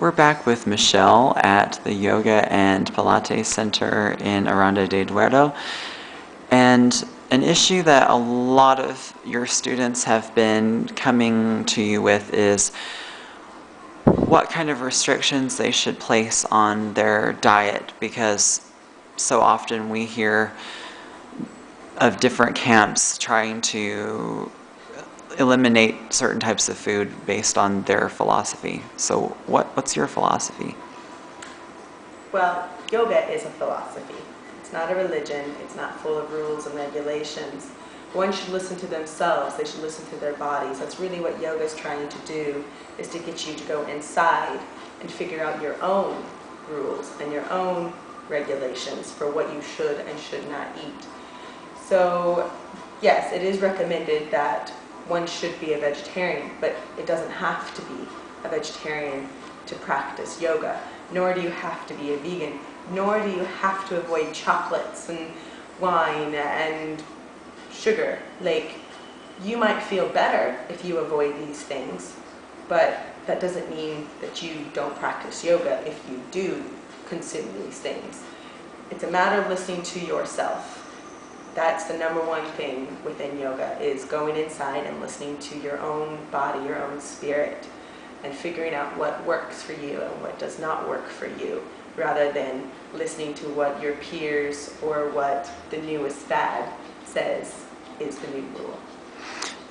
We're back with Michelle at the Yoga and Pilates Center in Aranda de Duero. And an issue that a lot of your students have been coming to you with is what kind of restrictions they should place on their diet, because so often we hear of different camps trying to eliminate certain types of food based on their philosophy. So what's your philosophy? Well, yoga is a philosophy. It's not a religion. It's not full of rules and regulations. One should listen to themselves. They should listen to their bodies. That's really what yoga is trying to do, is to get you to go inside and figure out your own rules and your own regulations for what you should and should not eat. So, yes, it is recommended that one should be a vegetarian, but it doesn't have to be a vegetarian to practice yoga, nor do you have to be a vegan, nor do you have to avoid chocolates and wine and sugar. Like, you might feel better if you avoid these things, but that doesn't mean that you don't practice yoga if you do consume these things. It's a matter of listening to yourself. That's the number one thing within yoga, is going inside and listening to your own body, your own spirit, and figuring out what works for you and what does not work for you, rather than listening to what your peers or what the newest fad says is the new rule.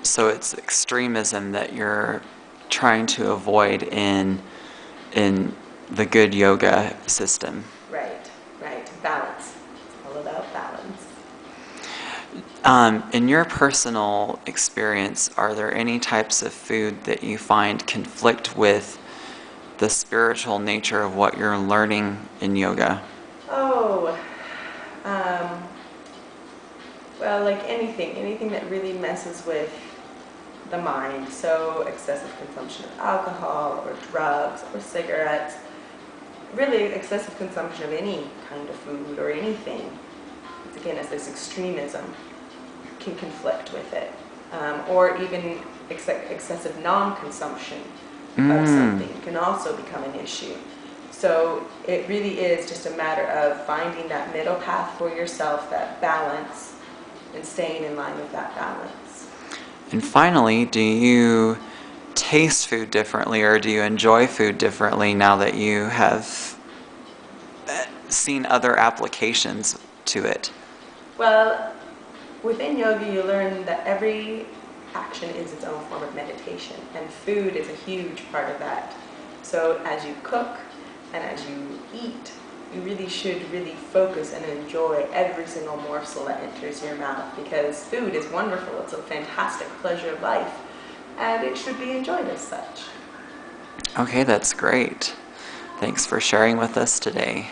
So it's extremism that you're trying to avoid in the good yoga system. Right. Balance. It's all about balance. In your personal experience, are there any types of food that you find conflict with the spiritual nature of what you're learning in yoga? Well, like anything that really messes with the mind. So excessive consumption of alcohol or drugs or cigarettes, really excessive consumption of any kind of food or anything. Again, as this extremism can conflict with it, or even excessive non-consumption of something can also become an issue. So it really is just a matter of finding that middle path for yourself, that balance, and staying in line with that balance. And finally, do you taste food differently, or do you enjoy food differently now that you have seen other applications to it? Well, within yoga you learn that every action is its own form of meditation, and food is a huge part of that. So as you cook and as you eat, you really should focus and enjoy every single morsel that enters your mouth, because food is wonderful. It's a fantastic pleasure of life, and it should be enjoyed as such. Okay, that's great. Thanks for sharing with us today.